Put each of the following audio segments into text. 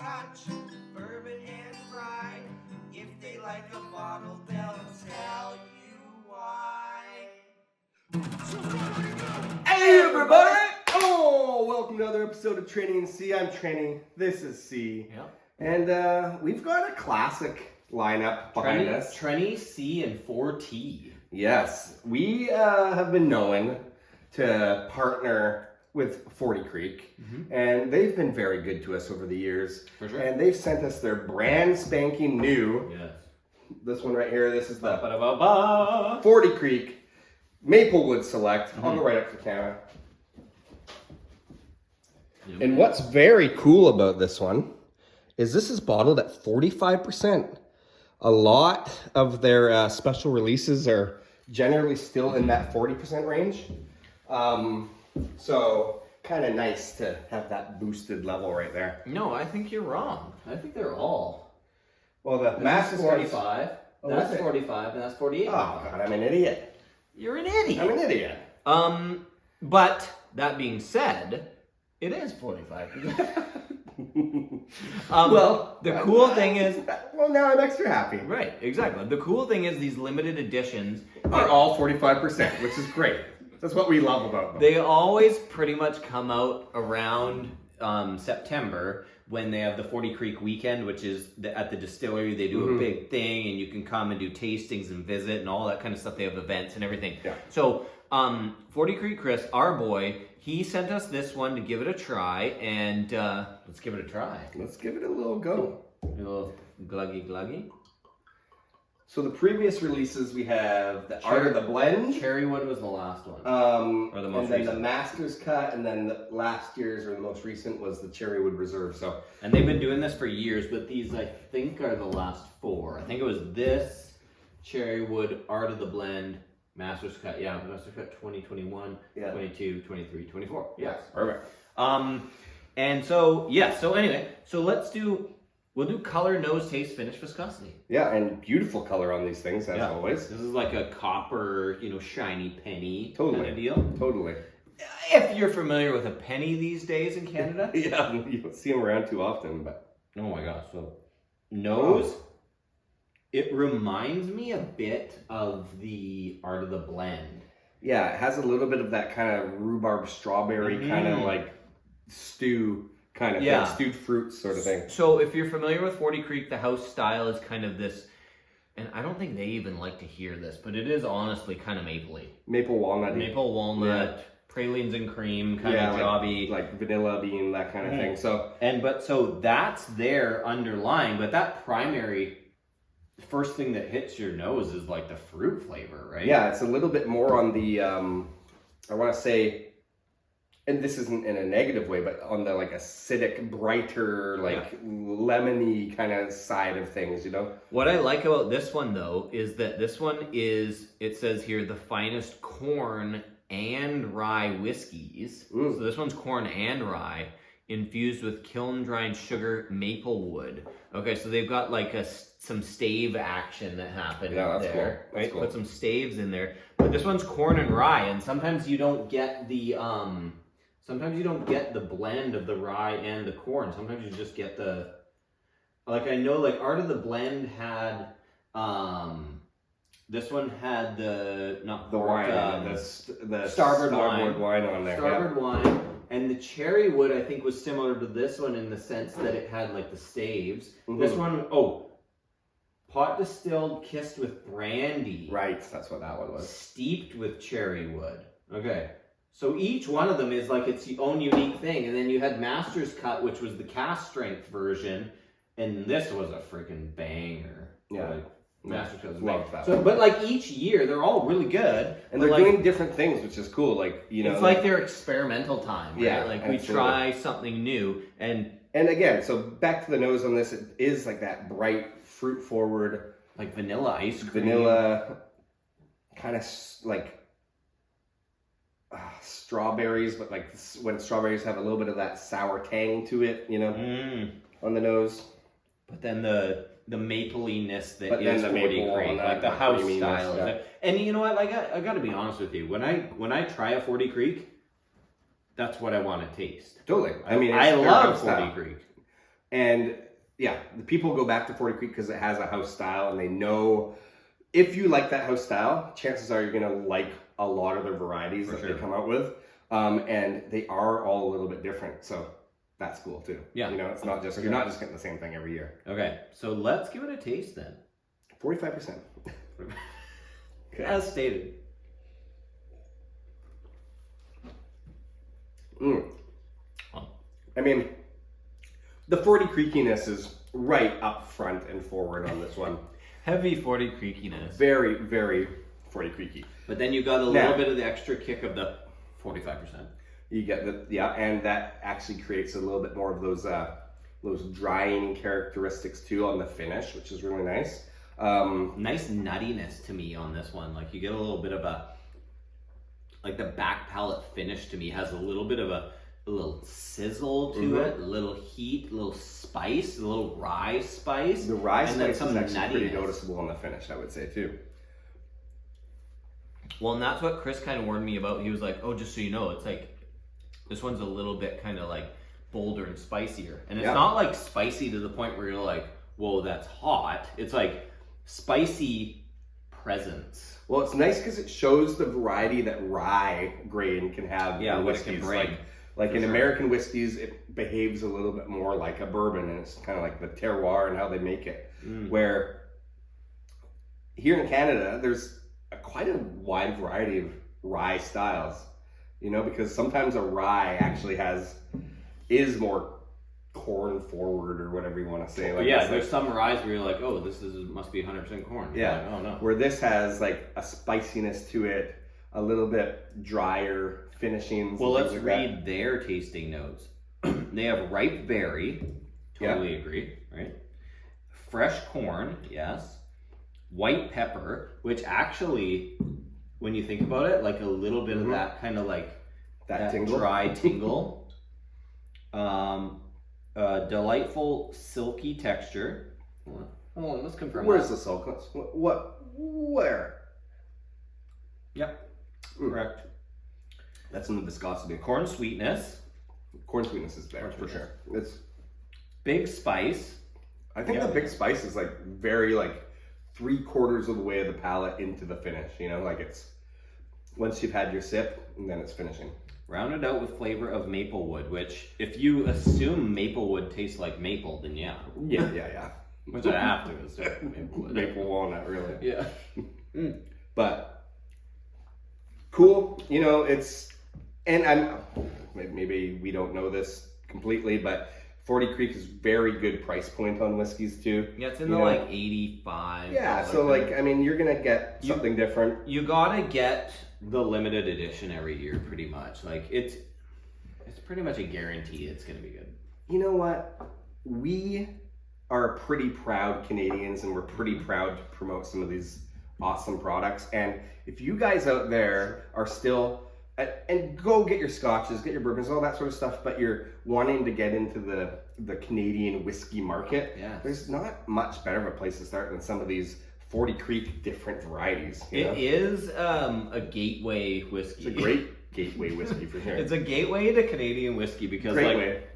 Scotch, bourbon, and rye. If they like a bottle, they'll tell you why. Hey everybody! Oh, welcome to another episode of Trenny and C. I'm Trenny. This is C. Yep. And we've got a classic lineup behind us. Trenny, C, and 4T. Yes, we have been known to partner with 40 Creek, and they've been very good to us over the years. For sure. And they've sent us their brand spanking new, Yes. this one right here, this is the Ba-ba-ba-ba. 40 Creek Maplewood Select. I'll go right up to the camera. Yep. And what's very cool about this one is this is bottled at 45%. A lot of their special releases are generally still in that 40% range. So kind of nice to have that boosted level right there. No, I think you're wrong. I think they're all. Well, the This master's is 45. Oh, That's is it? 45, and that's 48. Oh God, I'm an idiot. You're an idiot. I'm an idiot. But that being said, it is 45. The cool thing is... Well, now I'm extra happy. Right, exactly. The cool thing is these limited editions Are all 45%, which is great. That's what we love about them. They always pretty much come out around September when they have the 40 Creek weekend, which is at the distillery. They do a big thing, and you can come and do tastings and visit and all that kind of stuff. They have events and everything. Yeah. So 40 Creek Chris, our boy, he sent us this one to give it a try, and let's give it a try. Let's give it a little go. A little gluggy gluggy. So the previous releases, we have the Art of the Blend. Cherrywood was the last one. Or the most and then recent. the Master's Cut, and then the last year's or the most recent was the Cherrywood Reserve. So And they've been doing this for years, but these I think are the last four. I think it was this, Cherrywood, Art of the Blend, Master's Cut. Yeah, Master's Cut 2021, Yeah. 22, 23, 24. Yes. perfect. And so, yeah, so anyway, so we'll do color, nose, taste, finish, viscosity. Yeah, and beautiful color on these things as always. This is like a copper, shiny penny Totally. kind of deal. Totally. If you're familiar with a penny these days in Canada. Yeah, you don't see them around too often, but Oh my gosh, so nose, it reminds me a bit of the Art of the Blend. yeah, it has a little bit of that kind of rhubarb strawberry kind of like stew kind of thing, stewed fruits sort of thing. So if you're familiar with 40 Creek, the house style is kind of this, and I don't think they even like to hear this, but it is honestly kind of mapley. Maple walnut. Maple walnut, pralines and cream, kind of jobby. Like vanilla bean, that kind of thing. So So that's their underlying, but that primary first thing that hits your nose is like the fruit flavor, right? yeah, it's a little bit more on the I want to say, and this isn't in a negative way, but on the like acidic, brighter, like lemony kind of side of things, What I like about this one though is that this one is, it says here, the finest corn and rye whiskeys. So this one's corn and rye infused with kiln dried sugar maple wood. Okay, so they've got like some stave action that happened that's there. cool. That's cool. Put some staves in there. But this one's corn and rye, and sometimes you don't get the blend of the rye and the corn. Sometimes you just get the, like I know like Art of the Blend had this one had the wine, the Starboard wine on there. Starboard wine, and the Cherrywood I think was similar to this one in the sense that it had like the staves. This one, pot distilled, kissed with brandy. Right, that's what that one was. Steeped with Cherrywood. Okay. So each one of them is like its own unique thing. And then you had Master's Cut, which was the cast strength version. And this was a freaking banger. Yeah. Like, Master's Cut was Love banger. that So, one. but like each year, they're all really good. And they're like, doing different things, which is cool. Like, it's like their experimental time. Right? Yeah, Like absolutely. we try something new. And again, so back to the nose on this, it is like that bright, fruit forward, like vanilla ice cream. vanilla, kind of like strawberries, but like when strawberries have a little bit of that sour tang to it, on the nose. But then the mapleiness that But then is the 40 maple Creek, on like that, the house creaminess, style. yeah. And you know what? Like I got to be honest with you. When I try a 40 Creek, that's what I want to taste. Totally. I mean, I it's their love house 40 style. Creek. And yeah, the people go back to 40 Creek because it has a house style, and they know if you like that house style, chances are you're going to like a lot of their varieties that they come out with. And they are all a little bit different. So that's cool too. Yeah. You know, it's not just, you're not just getting the same thing every year. Okay, so let's give it a taste then. 45%. Okay. As stated. I mean, the 40 creakiness is right up front and forward on this one. Heavy 40 creakiness. Very, very 40 creaky. But then you got a little bit of the extra kick of the 45%. You get and that actually creates a little bit more of those drying characteristics too on the finish, which is really nice. Nice nuttiness to me on this one. Like you get a little bit of like the back palate finish to me has a little bit of a little sizzle to it, a little heat, a little spice, a little rye spice. The rye and spice then is actually pretty noticeable on the finish, I would say too. Well, and that's what Chris kind of warned me about. He was like, oh, just so you know, it's like, this one's a little bit kind of like bolder and spicier. And it's not like spicy to the point where you're like, whoa, that's hot. It's like spicy presence. Well, it's nice because it shows the variety that rye grain can have. Yeah, what it can bring. Like in American whiskeys, it behaves a little bit more like a bourbon, and it's kind of like the terroir and how they make it. Where here in Canada, there's quite a wide variety of rye styles, you know, because sometimes a rye actually is more corn forward or whatever you want to say. Like there's some ryes where you're like, oh, must be 100% corn. Yeah. Like, oh no. Where this has like a spiciness to it, a little bit drier finishings. Well, let's read their tasting notes. They have ripe berry. Totally agree, right? Fresh corn, yes. White pepper, which actually, when you think about it, like a little bit of that kind of like that tingle. Dry tingle. Delightful silky texture. Hold on, let's confirm. Where's the silkiness? Where? Yep, correct. That's in the viscosity. Corn sweetness. Corn sweetness is there for sure. It's big spice. I think the big spice is like very like 3/4 of the way of the palate into the finish. You know, like it's once you've had your sip and then it's finishing. Rounded out with flavor of Maplewood, which if you assume Maplewood tastes like maple, then yeah. Which I have to assume Maplewood. Maple walnut, really. Yeah. But cool, you know, and maybe we don't know this completely, but 40 Creek is very good price point on whiskeys too. Yeah, it's in the like 85. Yeah, so like, I mean, you're gonna get something different. You gotta get the limited edition every year, pretty much. Like it's pretty much a guarantee it's gonna be good. You know what? We are pretty proud Canadians, and we're pretty proud to promote some of these awesome products. And if you guys out there are still, and go get your scotches, get your bourbons, all that sort of stuff, but you're wanting to get into the Canadian whiskey market, there's not much better of a place to start than some of these 40 Creek different varieties. It is a gateway whiskey. It's a great gateway whiskey for sure. It's a gateway to Canadian whiskey because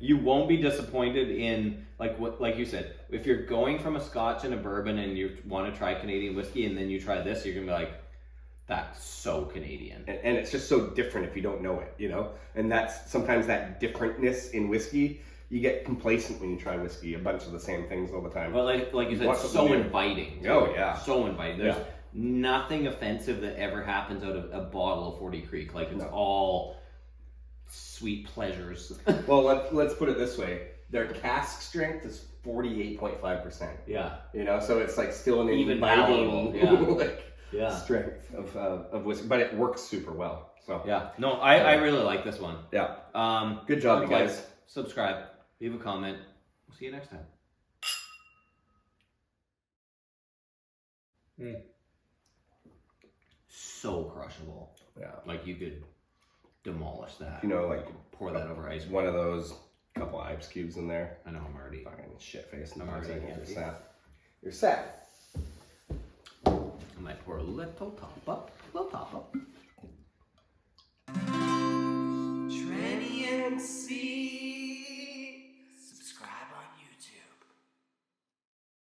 you won't be disappointed in like you said, if you're going from a scotch and a bourbon and you want to try Canadian whiskey and then you try this, you're gonna be like, that's so Canadian. And it's just so different if you don't know it, you know? And that's sometimes that differentness in whiskey, you get complacent when you try whiskey, a bunch of the same things all the time. Well, like you said, it's so inviting. Oh, yeah. So inviting. There's nothing offensive that ever happens out of a bottle of 40 Creek. Like, it's all sweet pleasures. Well, let's put it this way. Their cask strength is 48.5%. Yeah. You know, so it's like still an even inviting strength of whiskey, but it works super well. So yeah. No, I really like this one. Yeah. Good job, you guys. Subscribe. Leave a comment. We'll see you next time. So crushable. Yeah. Like you could demolish that. You know, like pour that over ice. One of those couple ice cubes in there. I know, I'm already fucking shit faced. I'm already You're sad. You're sad. I might pour a little top up.